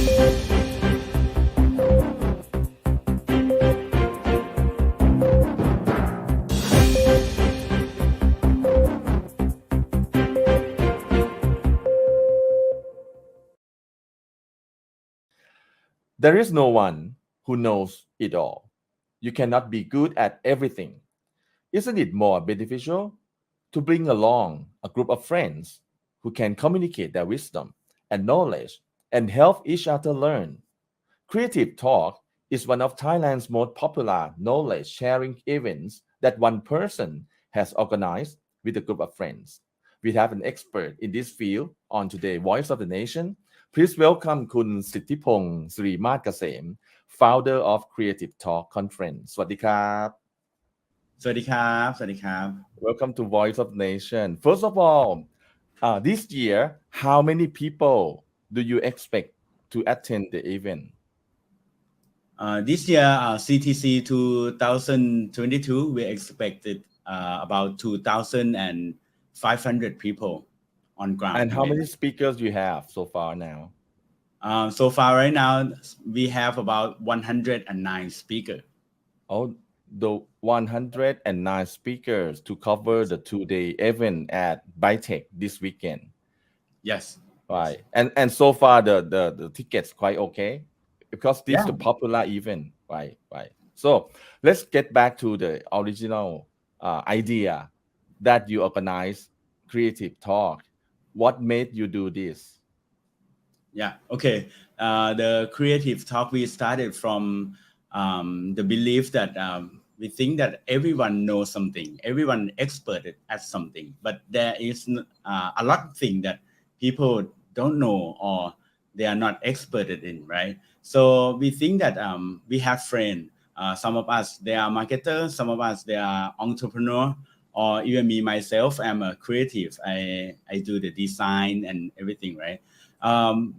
There is no one who knows it all. You cannot be good at everything. Isn't it more beneficial to bring along a group of friends who can communicate their wisdom and knowledge and help each other learn? Creative Talk is one of Thailand's most popular knowledge sharing events that one person has organized with a group of friends. We have an expert in this field on today Voice of the Nation. Please welcome Kun Sittipong Sirimaskasem, founder of Creative Talk Conference. สวัสดีครับ สวัสดีครับ Welcome to Voice of the Nation. First of all, this year, how many people do you expect to attend the event? This year, CTC 2022, we expected about 2,500 people on ground. And how many speakers you have so far now? So far right now, we have about 109 speakers. Oh, the 109 speakers to cover the two-day event at Bitec this weekend. Yes. Right. And so far the tickets quite okay because this is a popular event. Right. So let's get back to the original idea that you organized Creative Talk. What made you do this? Yeah. Okay. The Creative Talk, we started from the belief that we think that everyone knows something, everyone expert at something, but there is a lot of things that people don't know or they are not expert in, right? So we think that we have friends. Some of us, they are marketers. Some of us, they are entrepreneur. Or even me, myself, I'm a creative. I do the design and everything, right?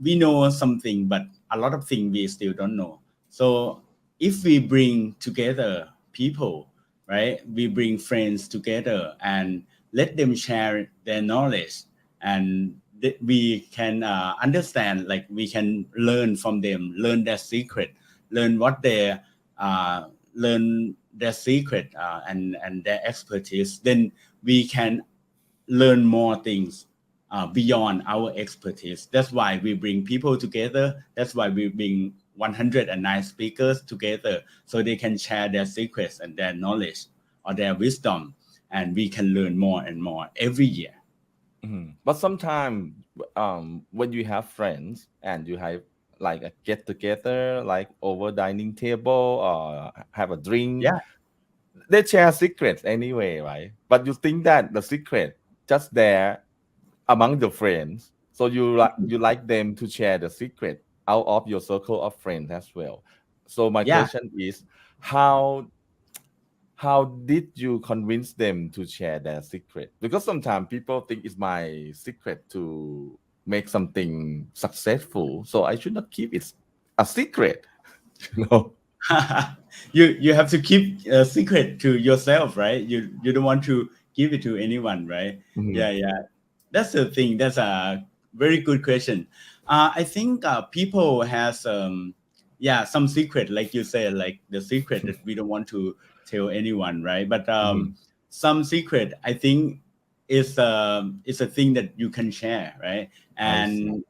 We know something, but a lot of things we still don't know. So if we bring together people, right? We bring friends together and let them share their knowledge, and we can understand, like we can learn from them, learn their secret, learn what they learn their secret and their expertise. Then we can learn more things beyond our expertise. That's why we bring people together. That's why we bring 109 speakers together so they can share their secrets and their knowledge or their wisdom, and we can learn more and more every year. Mm-hmm. But sometimes when you have friends and you have like a get together, like over dining table or have a drink, they share secrets anyway, right? But you think that the secret just there among the friends, so you like them to share the secret out of your circle of friends as well. So my question is, how did you convince them to share their secret? Because sometimes people think it's my secret to make something successful, so I should not keep it a secret. You have to keep a secret to yourself, right? You don't want to give it to anyone, right? Mm-hmm. That's the thing. That's a very good question. I think people has some secret, like you said, like the secret that we don't want to tell anyone, right? But some secret, I think, is a thing that you can share, right? And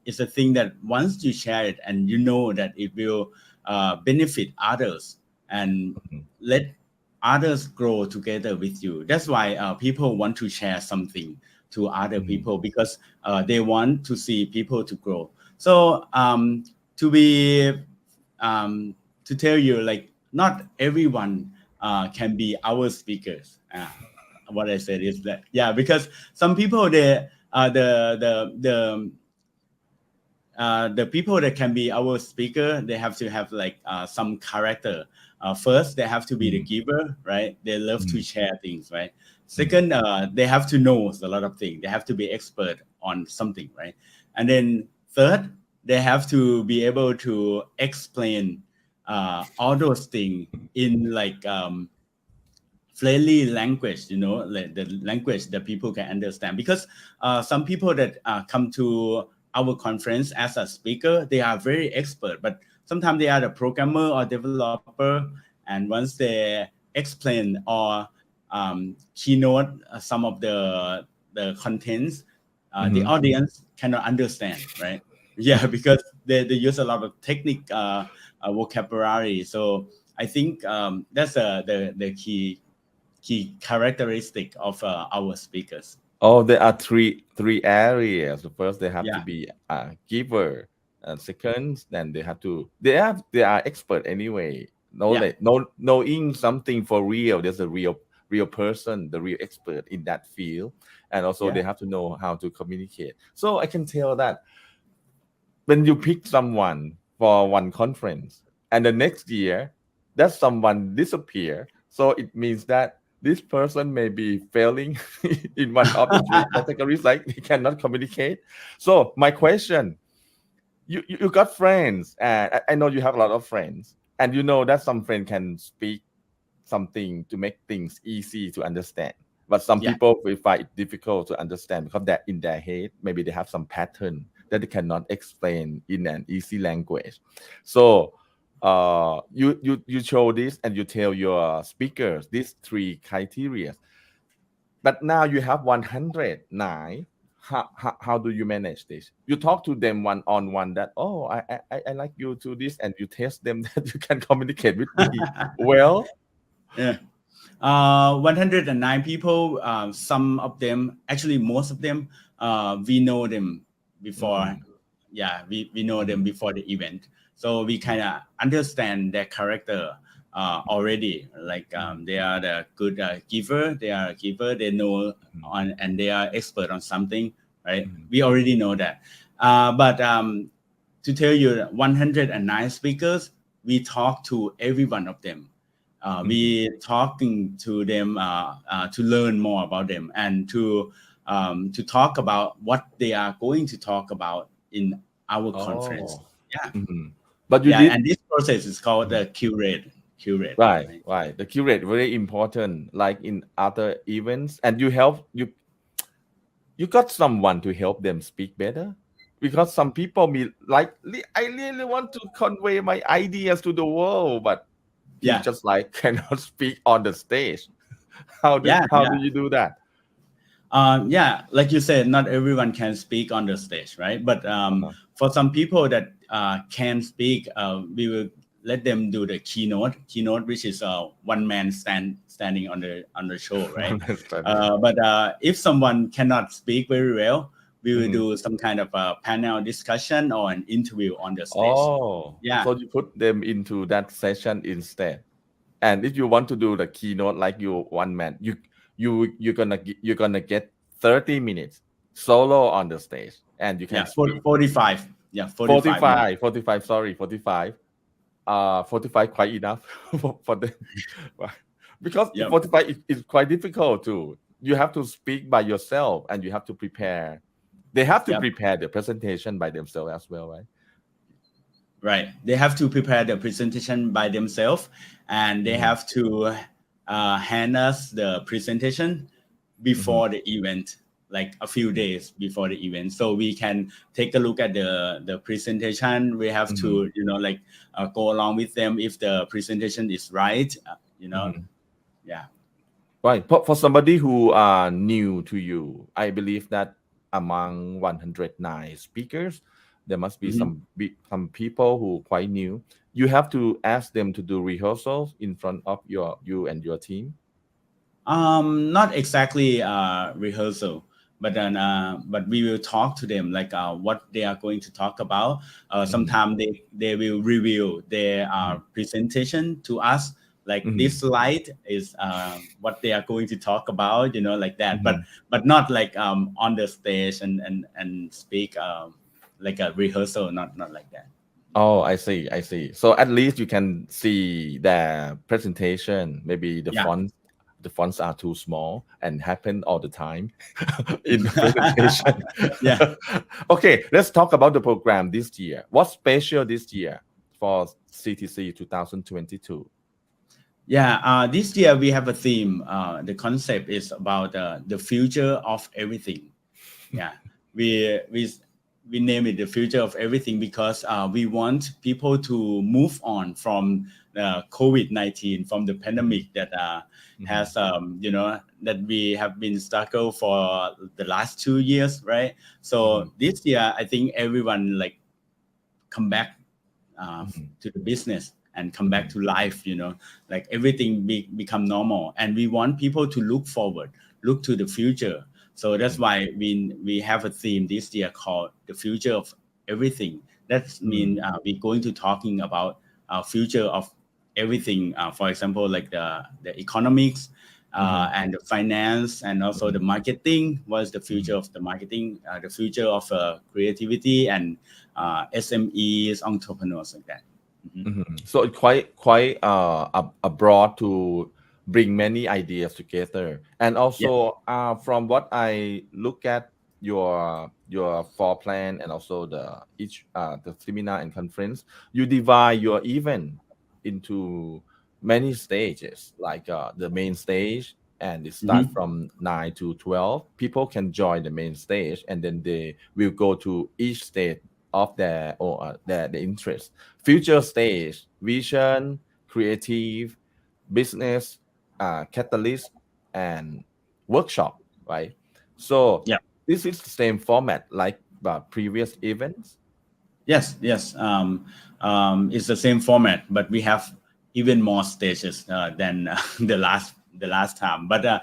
it's a thing that once you share it and you know that it will benefit others and let others grow together with you. That's why people want to share something to other people, because they want to see people to grow. So to tell you, like, not everyone can be our speakers. What I said is that, because some people, the people that can be our speaker, they have to have like some character. First, they have to be the giver, right? They love to share things, right? Second, they have to know a lot of things. They have to be expert on something, right? And then third, they have to be able to explain all those things in like friendly language, like the language that people can understand. Because some people that come to our conference as a speaker, they are very expert, but sometimes they are the programmer or developer, and once they explain or keynote some of the contents, the Mhm. audience cannot understand, right? Yeah, because they use a lot of technique vocabulary. So I think that's the key characteristic of our speakers. Oh, there are three areas. The first, they have to Yeah, be a giver. And second, then they are expert anyway. yeah, Knowing something for real. There's a real person, the real expert in that field, and also yeah. they have to know how to communicate. So I can tell that when you pick someone for one conference and the next year that someone disappear, so it means that this person may be failing in one of the three categories, like they cannot communicate. So my question, you got friends, and I know you have a lot of friends, and you know that some friend can speak something to make things easy to understand. But some Yeah. people will find it difficult to understand because that in their head, maybe they have some pattern that they cannot explain in an easy language. So you show this and you tell your speakers these three criteria. But now you have 109. How do you manage this? You talk to them one on one that, oh, I like you to this, and you test them that you can communicate with me well. Yeah. 109 people, some of them, actually most of them, we know them before. Mm, Yeah, we know them mhm, before the event. So we kind of understand their character already. Like mhm, they are the good giver, they are a giver, they know mhm, on, and they are expert on something, right? mhm, We already know that. But to tell you, 109 speakers, we talk to every one of them. mhm. We talking to them to learn more about them and to talk about what they are going to talk about in our conference. Oh, Yeah, mhm. But you yeah, did and this process is called mhm. the curate, Right, right? right. The curate very important, like in other events, and you got someone to help them speak better, because some people be like, I really want to convey my ideas to the world, but he Yeah, just like cannot speak on the stage. How do yeah, how yeah. do you do that? Yeah, like you said, not everyone can speak on the stage, right? But Uh-huh. for some people that can speak, we will let them do the keynote, which is one man standing on the show, right? Understanding. But if someone cannot speak very well, we will Mhm. do some kind of a panel discussion or an interview on the stage. Oh, Yeah, so you put them into that session instead. And if you want to do the keynote like you one man, you're gonna get 30 minutes solo on the stage, and you can yeah, speak 45, yeah, 45 minutes. 45, sorry, 45. 45 quite enough for them. Because Yeah, 45 is quite difficult too. You have to speak by yourself, and you have to prepare. They have to yeah. prepare the presentation by themselves as well, right? Right. They have to prepare the presentation by themselves, and they Hmm. have to hand us the presentation Hmm. before the event, like a few days before the event, so we can take a look at the presentation. We have Hmm. to, like go along with them if the presentation is right. Hmm. Yeah. Right. For somebody who are new to you, I believe that among 109 speakers, there must be Mhm. some people who quite new. You have to ask them to do rehearsals in front of you and your team. Not exactly rehearsal, but then but we will talk to them like what they are going to talk about. Hmm. Sometimes they will review their Hmm. presentation to us. Like Hmm. this slide is what they are going to talk about, like that. But Hmm. not like on the stage and speak like a rehearsal, not like that. Oh, I see. I see. So at least you can see the presentation. Maybe Yeah. the fonts are too small and happen all the time in the presentation. Yeah. Okay, let's talk about the program this year. What's special this year for CTC 2022? Yeah, this year we have a theme. The concept is about the future of everything. Yeah, we we name it the future of everything because we want people to move on from COVID-19, from the pandemic that has that we have been struggle for the last 2 years, right? So this year, I think everyone like come back to the business and come back to life, like everything become normal, and we want people to look forward, look to the future. So that's why we have a theme this year called the future of everything. That means we're going to talking about future of everything. For example, like the economics and the finance, and also the marketing. What's the future of the marketing? The future of creativity and SMEs, entrepreneurs, like that. So it's quite abroad to bring many ideas together. And Yeah. also, from what I look at your floor plan and also the seminar and conference, you divide your event into many stages, like the main stage, and it start Mhm. from 9 to 12. People can join the main stage, and then they will go to each stage of their interest. Future stage, vision, creative, business, catalyst, and workshop, right? So Yeah. this is the same format like previous events. Yes. It's the same format, but we have even more stages than the last time. But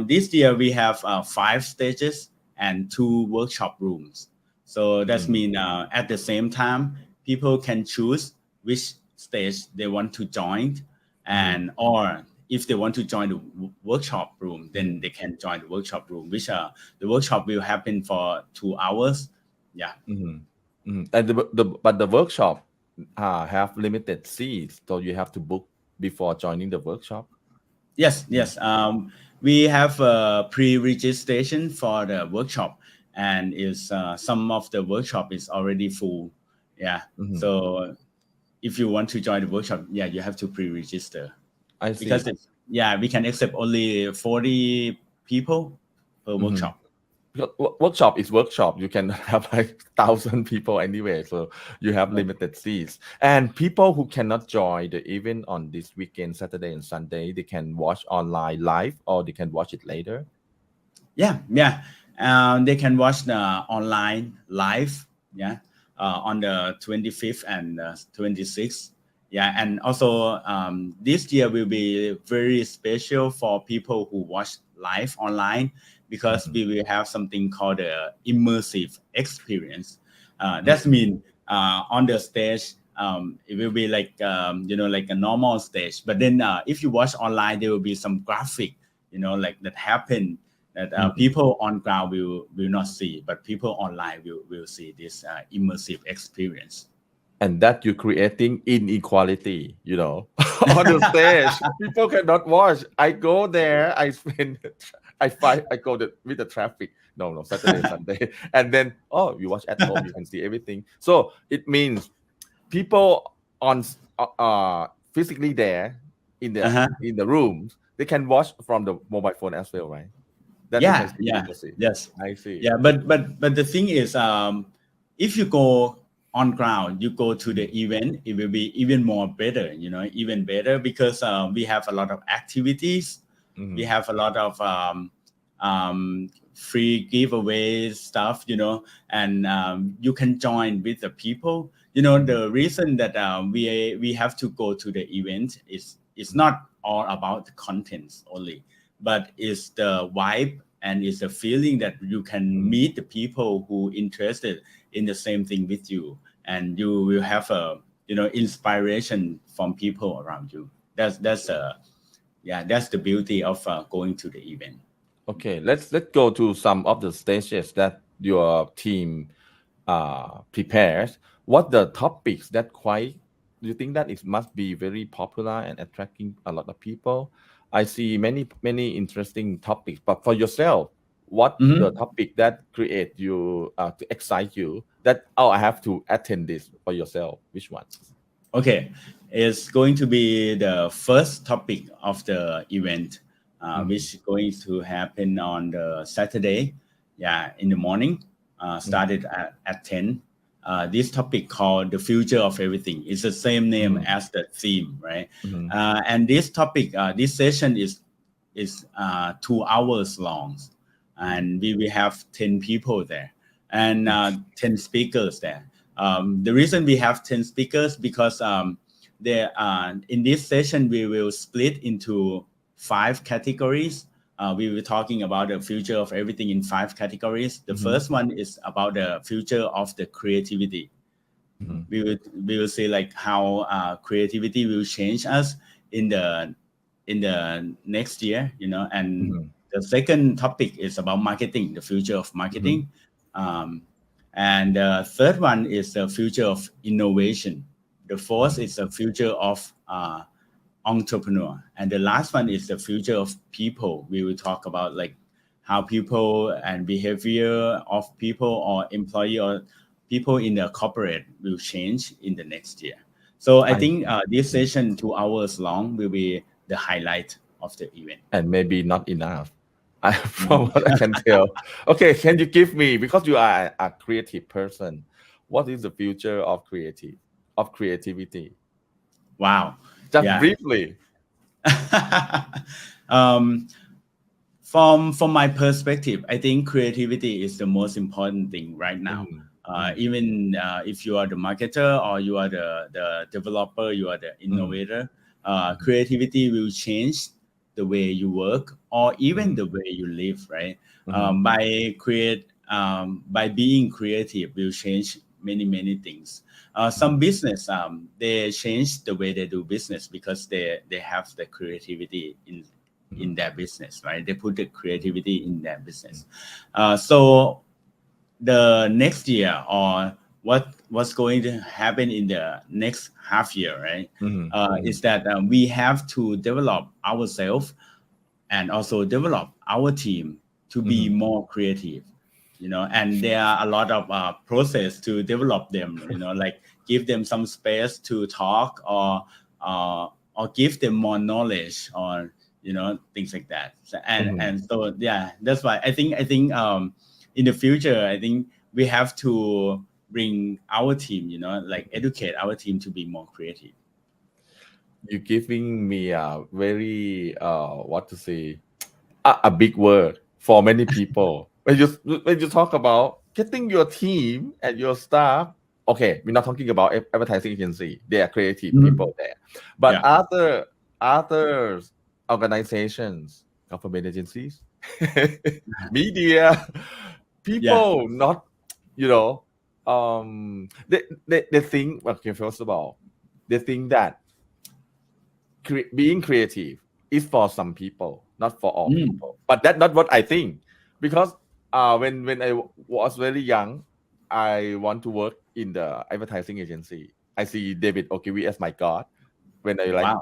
this year we have 5 stages and 2 workshop rooms. So that Mhm, means at the same time, people can choose which stage they want to join, mhm, and or if they want to join the workshop room, then mhm, they can join the workshop room, which the workshop will happen for 2 hours. Yeah. mhm, mhm. And the workshop have limited seats, so you have to book before joining the workshop. Yes, Mhm, yes. We have a pre-registration for the workshop, and is some of the workshop is already full. Yeah. mhm. So if you want to join the workshop, yeah, you have to pre-register I because see. we can accept only 40 people per Mhm. workshop. Because workshop is workshop. You can have like 1,000 people anyway, so you have Right. limited seats. And people who cannot join the event on this weekend, Saturday and Sunday, they can watch online live or they can watch it later. Yeah. They can watch the online live. Yeah, on the 25th and 26th. Yeah, and also this year will be very special for people who watch live online because Mhm, we will have something called the immersive experience. That mhm, means on the stage. It will be like like a normal stage, but then if you watch online, there will be some graphic, like that happen that mhm. people on ground will not see, but people online will see this immersive experience. And that you're creating inequality, on the stage. People cannot watch. I go there, I spend, I fight, I go with the traffic. No, Saturday, Sunday. And then, oh, you watch at home, you can see everything. So it means people physically there in the Uh-huh. in the rooms, they can watch from the mobile phone as well, right? That they can Yeah, see yeah, immersive. yes, I see. yeah. But the thing is, if you go on ground, you go to the Mhm, event, it will be even more better. Even better because we have a lot of activities, we mhm, have a lot of free giveaways stuff. And you can join with the people. mhm, The reason that we have to go to the event is it's mhm, not all about the contents only, but it's the vibe and it's the feeling that you can mhm. meet the people who interested in the same thing with you, and you will have a inspiration from people around you. That's the beauty of going to the event. Okay, let's go to some of the stages that your team prepares. What the topics that quite do you think that it must be very popular and attracting a lot of people? I see many interesting topics, but for yourself, what the Mhm. topic that create you to excite you that I have to attend this for yourself? Which ones? Okay, it's going to be the first topic of the event, Mm-hmm, which is going to happen on the Saturday, yeah, in the morning. started at 10. This topic called the future of everything. It's the same name as the theme, right? And this topic, this session is 2 hours long, and we will have 10 people there and 10 speakers there. The reason we have 10 speakers because there in this session we will split into 5 categories. We were talking about the future of everything in 5 categories. The first one is about the future of the creativity. We will say like how creativity will change us in the next year, and the second topic is about marketing, the future of marketing. And the third one is the future of innovation. The fourth is the future of entrepreneur, and the last one is the future of people. We will talk about like how people and behavior of people or employee or people in the corporate will change in the next year. So I think this session 2 hours long will be the highlight of the event. And maybe not enough. From what I can tell. Okay, can you give me, because you are a creative person, what is the future of creativity? Wow. Just briefly. From my perspective, I think creativity is the most important thing right now. Even if you are the marketer or you are the developer, you are the innovator, creativity will change the way you work or even the way you live, right? By being creative will change many things. Some business, they change the way they do business because they have the creativity in their business, right? They put the creativity in their business. So the next year or what's going to happen in the next half year, right? Is that we have to develop ourselves and also develop our team to be more creative, and there are a lot of process to develop them, like give them some space to talk or give them more knowledge or things like that. So, and so that's why I think in the future I think we have to bring our team, like educate our team to be more creative. You're giving me a very what to say, a big word for many people. When you talk about getting your team and your staff, okay, we're not talking about advertising agency. They are creative people there, but other organizations, government agencies, media, people not, they think, okay, first of all, they think that being creative is for some people, not for all people. But that's not what I think, because when I was very young, I want to work in the advertising agency. I see David Ogilvy as my god when I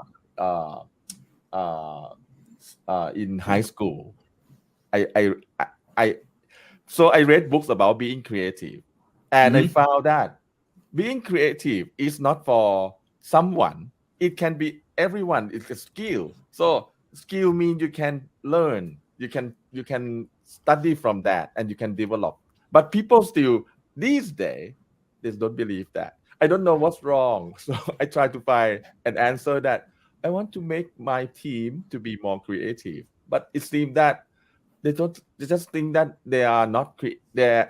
in high school. I so I read books about being creative, and I found that being creative is not for someone. It can be everyone. It's a skill. So skill means you can learn, you can study from that, and you can develop. But people still these days, they don't believe that. I don't know what's wrong. So I try to find an answer that I want to make my team to be more creative. But it seems that they just think that they are not the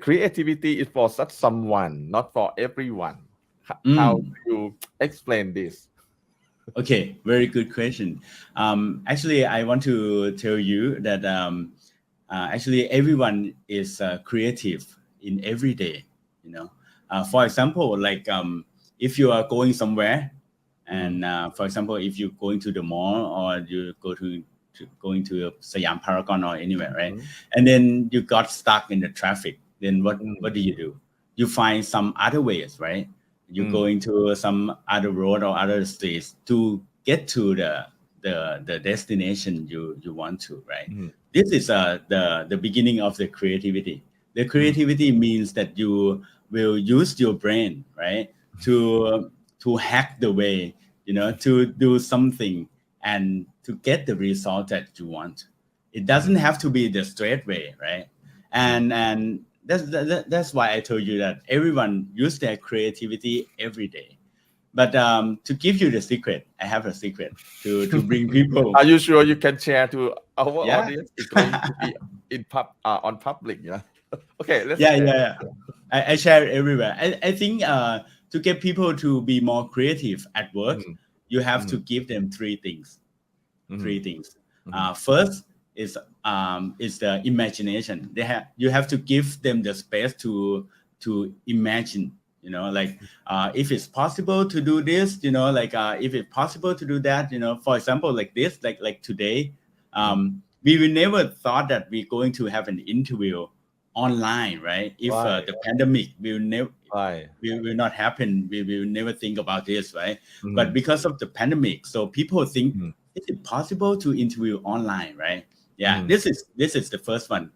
creativity is for such someone, not for everyone. How do you explain this? Okay, very good question. Actually, I want to tell you that actually everyone is creative in every day. For example, like if you are going somewhere, and for example, if you're going to the mall or you going to Siam Paragon or anywhere, right? And then you got stuck in the traffic. Then what do? You find some other ways, right? You go into some other road or other streets to get to the destination you want to, right? This is the beginning of the creativity. The creativity means that you will use your brain, right, to hack the way, to do something and to get the result that you want. It doesn't have to be the straight way, right? And that's why I told you that everyone use their creativity every day. But to give you the secret, I have a secret to bring people. Are you sure you can share to our Yeah. audience? It's going to be in on public, yeah. Okay, let's Yeah, share. yeah, yeah. I share it everywhere. I think to get people to be more creative at work, Mhm, you have to mhm, give them three things. mhm, Three things. mhm, First is the imagination. You have to give them the space to imagine. Like if it's possible to do this, like if it's possible to do that, for example, like this, like today, mhm. we will never thought that we're going to have an interview online, right? If Right, the pandemic will never right. will not happen, we will never think about this, right? But Mhm, because of the pandemic, so people think, mhm, is it possible to interview online, right? Yeah, mhm, this is the first one,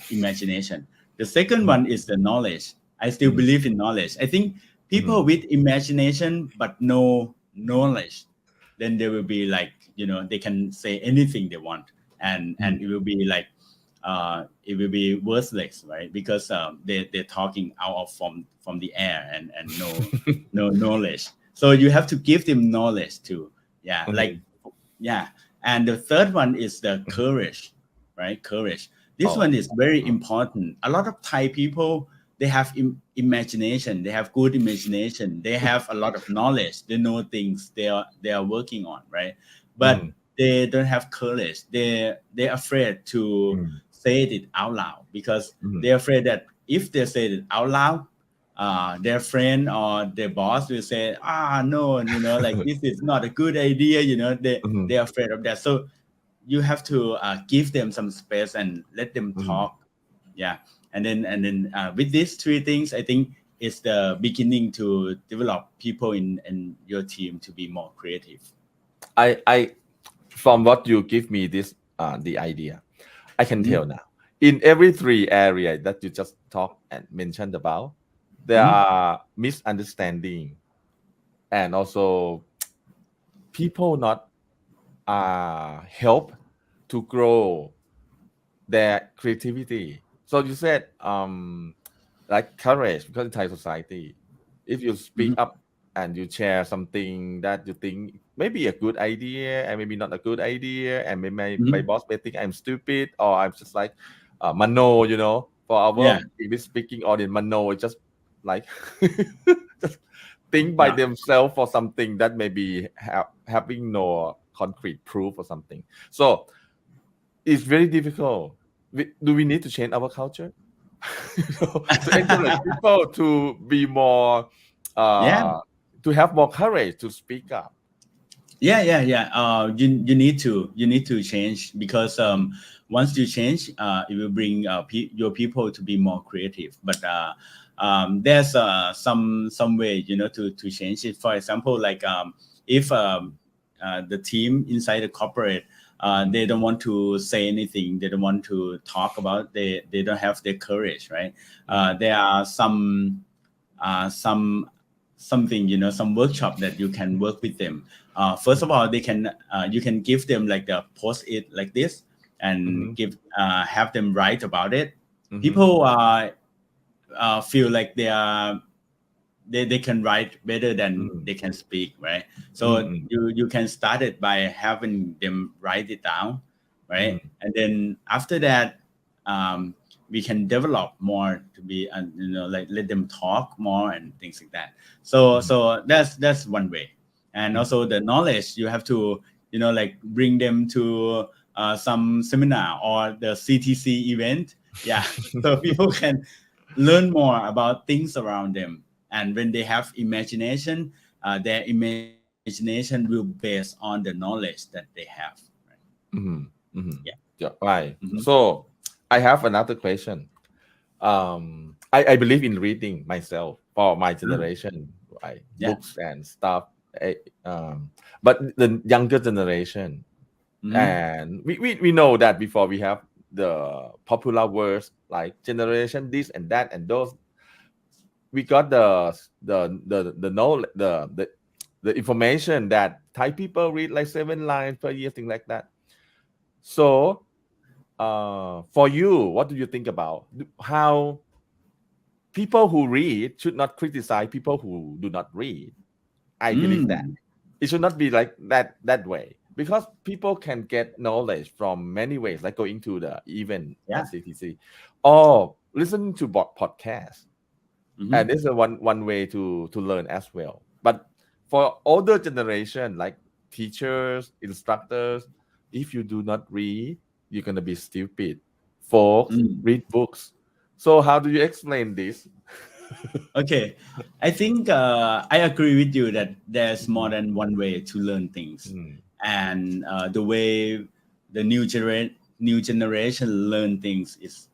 imagination. The second mhm, one is the knowledge. I still mhm, believe in knowledge. I think people mhm, with imagination but no knowledge, then they will be like, they can say anything they want, and mhm, it will be like it will be worthless, right? Because they're talking out of from the air and no knowledge. So you have to give them knowledge too. Yeah, like mhm, yeah. And the third one is the mhm. courage, right? Courage. This one Oh, is very mhm, important. A lot of Thai people, they have imagination. They have good imagination. They have a lot of knowledge. They know things they are working on, right? But mhm, they don't have courage. They're afraid to mhm, say it out loud because mhm, they're afraid that if they say it out loud, their friend or their boss will say, no, like this is not a good idea. mhm, They're afraid of that. So you have to give them some space and let them mhm. talk. Yeah. And then with these three things, I think it's the beginning to develop people in your team to be more creative. I from what you give me this the idea, I can Mhm. tell now. In every three area that you just talked and mentioned about, there Mhm. are misunderstanding and also people not help to grow their creativity. So you said like courage because in Thai society, if you speak Mhm. up and you share something that you think maybe a good idea and maybe not a good idea, and maybe my Mhm. boss may think I'm stupid or I'm just like mano, for Yeah. our English speaking audience, mano is just like just think by Yeah. themselves for something that maybe having no concrete proof or something. So it's very difficult. Do we need to change our culture? To encourage people to be more, Yeah. uh, to have more courage to speak up. Yeah. You need to change because once you change, it will bring your people to be more creative. But there's some way to change it. For example, like if the team inside the corporate, Mhm, they don't want to say anything, they don't want to talk about, they don't have the courage, right? mhm, There are some something, some workshop that you can work with them. First of all, they can you can give them like the post it like this and mhm, give have them write about it. mhm, People feel like they can write better than mhm, they can speak, right? So mhm, you can start it by having them write it down, right? mhm, And then after that, um, we can develop more to be, like let them talk more and things like that. So mhm, so that's one way. And mhm, also the knowledge, you have to like bring them to some seminar or the CTC event. Yeah. So people can learn more about things around them, and when they have imagination, their imagination will based on the knowledge that they have, right? mhm, mhm. Yeah. Yeah, right. Hmm. So I have another question. I believe in reading myself for my generation, right? Yeah. Books and stuff. eh, Um, but the younger generation, Hmm. and we know that before we have the popular words like generation this and that and those, we got the know the information that Thai people read like 7 lines per year, thing like that. So for you, what do you think about how people who read should not criticize people who do not read. I believe that Mm, it should not be like that way, because people can get knowledge from many ways, like going to the event yeah. or CTC or listening to podcasts, and Hmm. this is one way to learn as well. But for older generation, like teachers, instructors, if you do not read, you're gonna be stupid. Folks, Mm. read books. So how do you explain this? Okay, I think I agree with you that there's more Mhm, than one way to learn things, mhm. and the way the new generation learn things is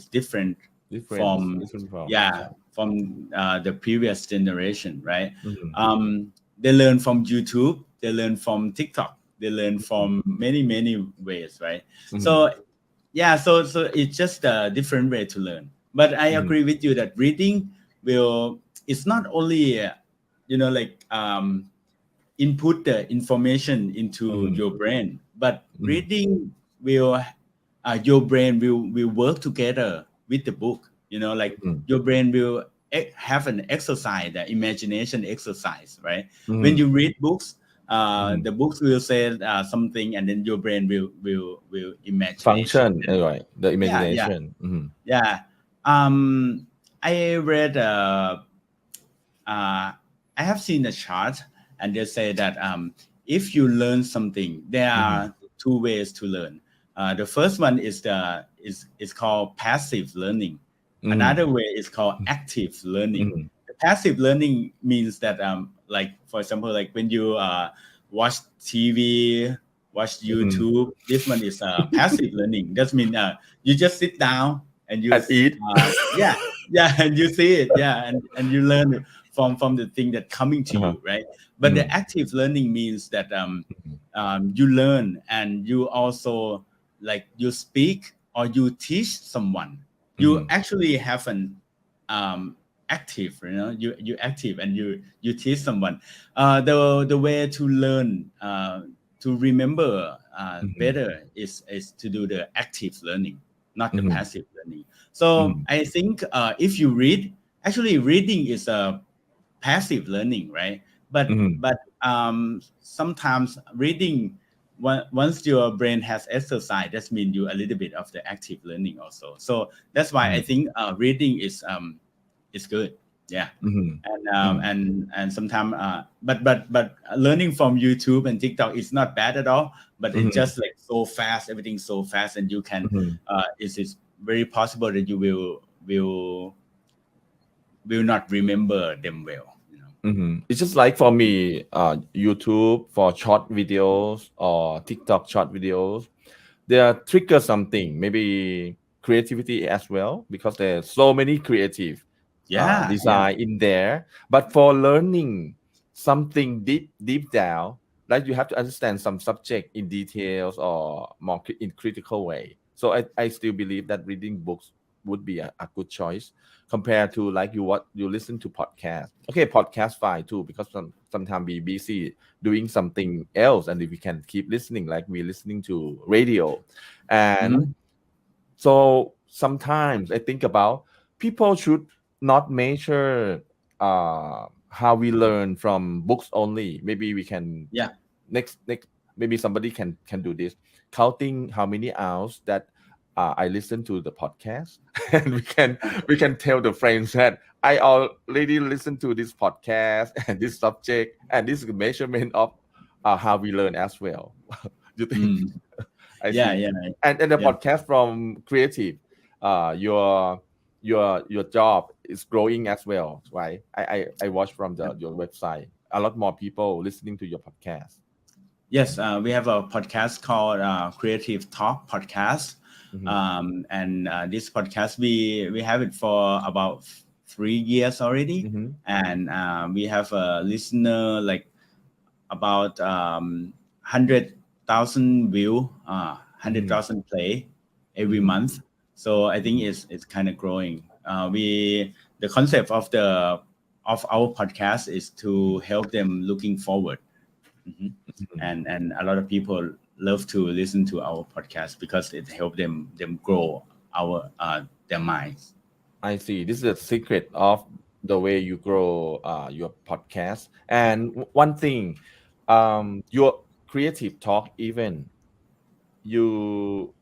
different Difference, from different from, yeah yeah. from the previous generation, right? Mhm, They learn from YouTube, they learn from TikTok, they learn mhm, from many ways, right? mhm, So yeah, so it's just a different way to learn. But I mhm, agree with you that reading will it's not only like input the information into mhm, your brain, but mhm, reading will your brain will work together with the book. Like mhm, your brain will have an exercise, the imagination exercise, right? When mhm, you read books, mhm. the books will say something, and then your brain will imagination. Function, right? The Yeah, yeah, imagination. Mhm, yeah. I read uh, I have seen a chart, and they say that if you learn something, there mhm, are two ways to learn. The first one is called passive learning. mhm, Another way is called active learning. mhm, The passive learning means that, like for example, like when you watch TV, watch mhm. YouTube. This one is passive learning. That means you just sit down and And eat. yeah, yeah, and you see it, yeah, and you learn from the thing that coming to Uh-huh. you, right? But the Mhm, active learning means that mhm, you learn, and you also, like, you speak or you teach someone. You mhm, actually have an um, active, you active, and you teach someone. The way to learn, to remember mhm, better is to do the active learning, not the mhm, passive learning. So mhm, I think if you read, actually reading is a passive learning, right? But mhm, sometimes reading, once your brain has exercised, that means you a little bit of the active learning also. So that's why I mhm, think reading is good. Yeah. mhm, mhm, And sometimes but learning from YouTube and TikTok is not bad at all, but it's mhm, just like so fast, everything so fast, and you can mhm. it's very possible that you will not remember them well. It's just like for me, YouTube for short videos or TikTok short videos, they are trigger something, maybe creativity as well, because there's so many creative Yeah, yeah. design in there. But for learning something deep down, like you have to understand some subject in details or more in critical way. So I still believe that reading books would be a good choice compared to like you listen to podcast. Okay, podcast fine too, because sometimes we busy doing something else, and if we can keep listening, like we listening to radio. And Hmm. so sometimes I think about people should not measure how we learn from books only. Maybe we can Yeah. next maybe somebody can do this, counting how many hours that I listen to the podcast, and we can tell the friends that I already listened to this podcast and this subject, and this is a measurement of how we learn as well. You think? Mm. I Yeah, see. yeah, And the yeah. podcast from creative, your job is growing as well, right? I watch from the your website. A lot more people listening to your podcast. Yes, we have a podcast called Creative Talk Podcast, Hmm. and this podcast we have it for about 3 years already, Hmm. and we have a listener like about 100,000 view, hundred Hmm. thousand play every Hmm. month. So I think it's kind of growing. The concept of our podcast is to help them looking forward. Mhm. Hmm. And a lot of people love to listen to our podcast because it helps them grow their minds. I see. This is the secret of the way you grow your podcast. And one thing, your creative talk event, you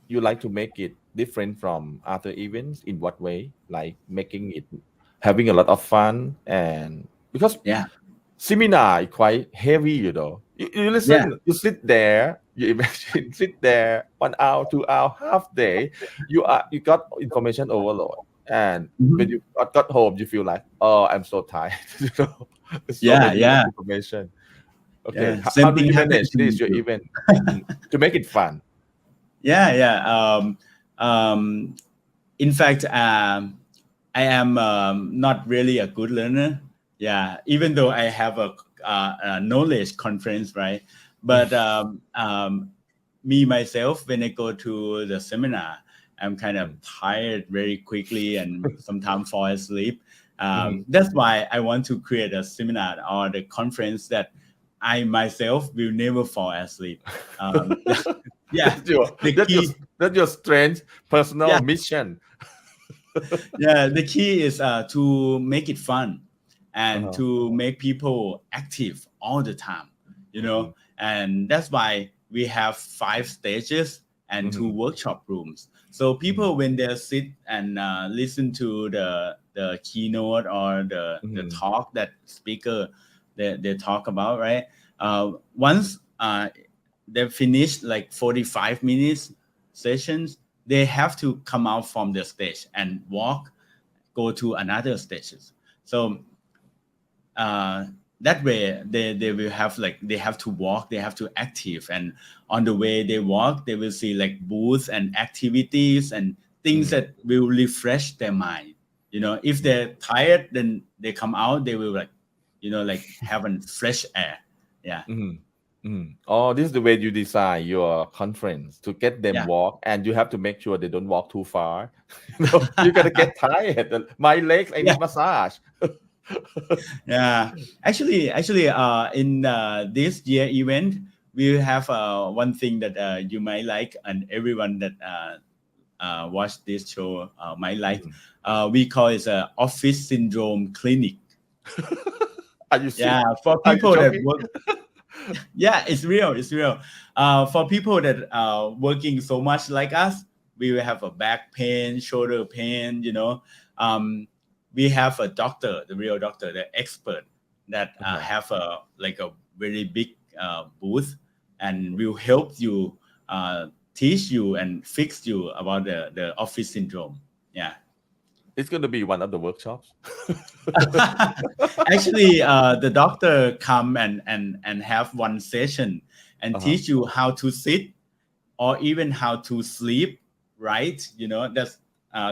you like to make it different from other events in what way? Like making it having a lot of fun, and because Yeah, seminar is quite heavy, you yeah. listen, you sit there, you imagine sit there 1 hour, 2 hour, half day, you got information overload, and when Mhm. you got home you feel like, oh, I'm so tired. There's so Yeah, many yeah, information. Okay, yeah. how Same do thing you happened manage to me this your too. event, to make it fun? Yeah, yeah. Um, in fact, I am not really a good learner. Yeah, even though I have a knowledge conference, right? But me myself, when I go to the seminar, I'm kind of Mm, tired very quickly and sometimes fall asleep. mhm. That's why I want to create a seminar or the conference that I myself will never fall asleep. Um, yeah, That's your the that's your key. that's your strange personal Yeah, mission. yeah, the key is to make it fun and Uh-huh. to make people active all the time, you Mhm, know. And that's why we have 5 stages and two mhm, workshop rooms, so mhm, people when they sit and listen to the keynote or the mhm, talk that speaker they talk about, right? Once they finish like 45 minutes sessions, they have to come out from the stage and walk, go to another stages. So uh, that way they will have like they have to walk, they have to active, and on the way they walk, they will see like booths and activities and things mhm, that will refresh their mind. You know, if mhm, they're tired, then they come out, they will like, like having fresh air. Yeah, mhm, mhm. Oh, this is the way you design your conference to get them yeah. walk, and you have to make sure they don't walk too far. You're gonna get tired. My legs, I Yeah. need massage. Yeah, actually, in this year event, we have one thing that you might like, and everyone that watch this show might like. Mhm. We call it a office syndrome clinic. Are you Yeah, sick? for Are you people that joking? work. Yeah, it's real. It's real. For people that are working so much like us, we will have a back pain, shoulder pain. We have a doctor, the real doctor, the expert that Uh-huh. have a like a very big booth and will help you, teach you and fix you about the office syndrome. Yeah. It's gonna be one of the workshops. Actually, the doctor come and have one session and Uh-huh. teach you how to sit or even how to sleep right. That's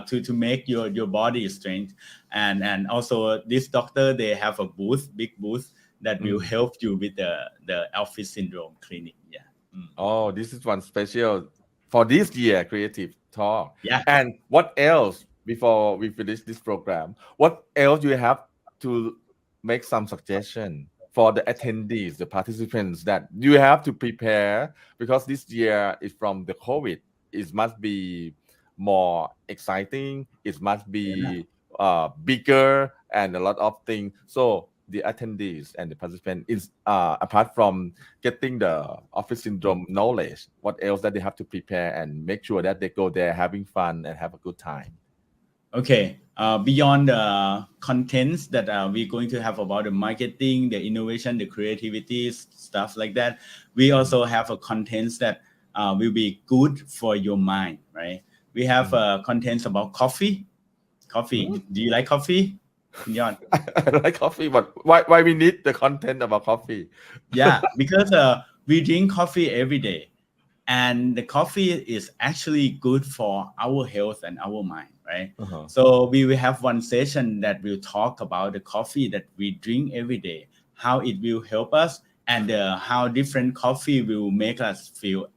to make your body strength. And also this doctor, they have a booth, big booth, that will Mhm. help you with the office syndrome clinic. Yeah. Mm. Oh, this is one special for this year creative talk. Yeah. And what else before we finish this program? What else you have to make some suggestion for the attendees, the participants that you have to prepare, because this year is from the COVID. It must be more exciting. It must Yeah. be bigger and a lot of things. So the attendees and the participant is apart from getting the office syndrome knowledge, what else that they have to prepare and make sure that they go there having fun and have a good time? Okay. Beyond the contents that we're going to have about the marketing, the innovation, the creativity, stuff like that, we Mhm, also have a contents that will be good for your mind, right? We have mhm. contents about coffee. Coffee. Hmm? Do you like coffee, Kun Yon? I like coffee, but why we need the content about coffee? Yeah, because we drink coffee every day, and the coffee is actually good for our health and our mind, right? Uh-huh. So we will have one session that will talk about the coffee that we drink every day, how it will help us, and how different coffee will make us feel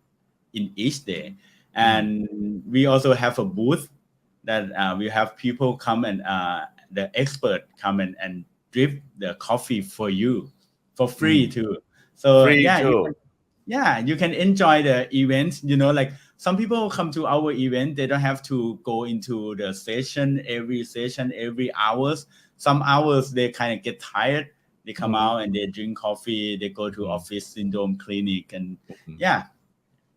in each day. Mhm, And we also have a booth that we have people come and the expert come and drip the coffee for you for free mhm. too. So Free yeah, too. you can enjoy the event, like some people come to our event, they don't have to go into the session every hours. Some hours they kind of get tired. They come out and they drink coffee. They go to office syndrome clinic and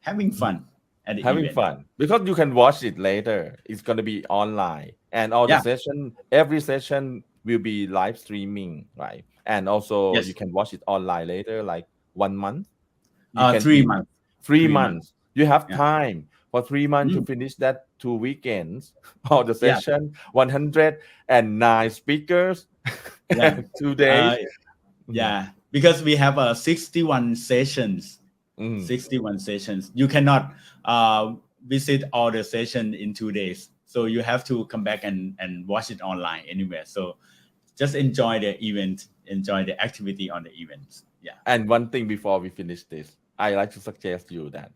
having fun at the having event. fun because you can watch it later. It's going to be online, and all the session, every session will be live streaming, right? And also you can watch it online later, like 1 month. You can 3 months. 3 months. You have Yeah. time for 3 months to finish that 2 weekends. All the session, 109 speakers, Yeah. 2 days. Because we have 61 sessions. 61 sessions. You cannot visit all the session in 2 days. So you have to come back and watch it online anywhere. So just enjoy the event, enjoy the activity on the event. Yeah. And one thing before we finish this, I like to suggest you that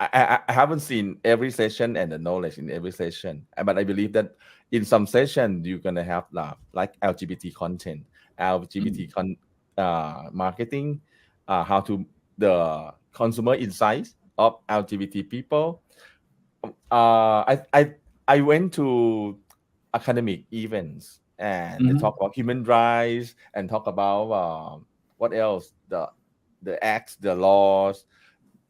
I haven't seen every session and the knowledge in every session, but I believe that in some session you're gonna have like LGBT content, LGBT marketing, how to the consumer insights of LGBT people. I went to academic events and they talk about human rights and talk about what else, the acts, the laws.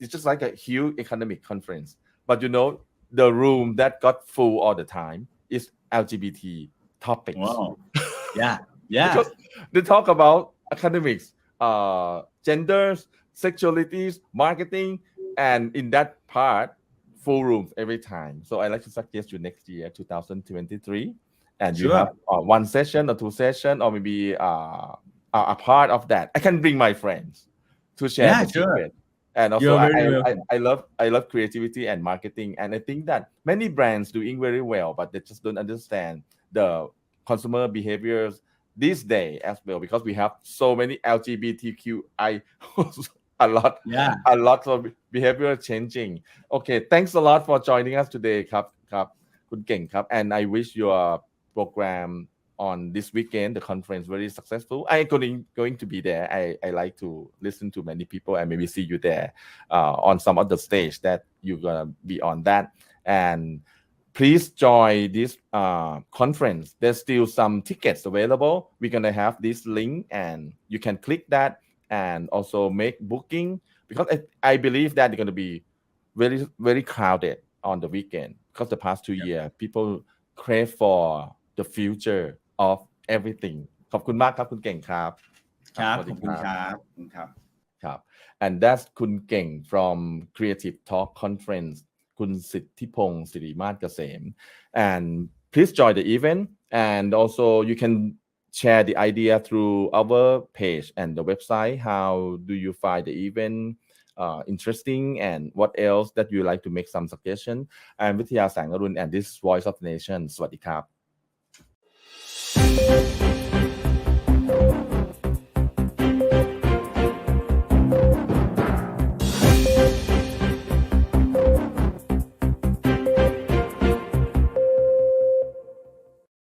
It's just like a huge economic conference, but the room that got full all the time is LGBT topics. Wow. Yeah. Because they talk about academics, genders, sexualities, marketing, and in that part, full rooms every time. So I like to suggest you next year, 2023, and you have one session or two session, or maybe a part of that. I can bring my friends to share the secret. And also, I love creativity and marketing, and I think that many brands doing very well, but they just don't understand the consumer behaviors this day as well, because we have so many LGBTQI a lot of behavior changing. Okay, thanks a lot for joining us today, ครับคุณเก่งครับ and I wish your program on this weekend, the conference, very successful. I going to be there. I like to listen to many people and maybe see you there on some other stage that you're gonna be on that. And please join this conference. There's still some tickets available. We're gonna have this link and you can click that and also make booking, because I believe that it's gonna be very, very crowded on the weekend, because the past 2 years people crave for the future of everything. ขอบคุณมากครับคุณเก่งครับครับขอบคุณครับครับ and that's คุณเก่ง from Creative Talk Conference คุณ Sittipong Sirimaskasem. And please join the event, and also you can share the idea through our page and the website. How do you find the event interesting, and what else that you like to make some suggestion? I'm วิทยาแสงอรุณ and this Voice of the Nation สวัสดีครับ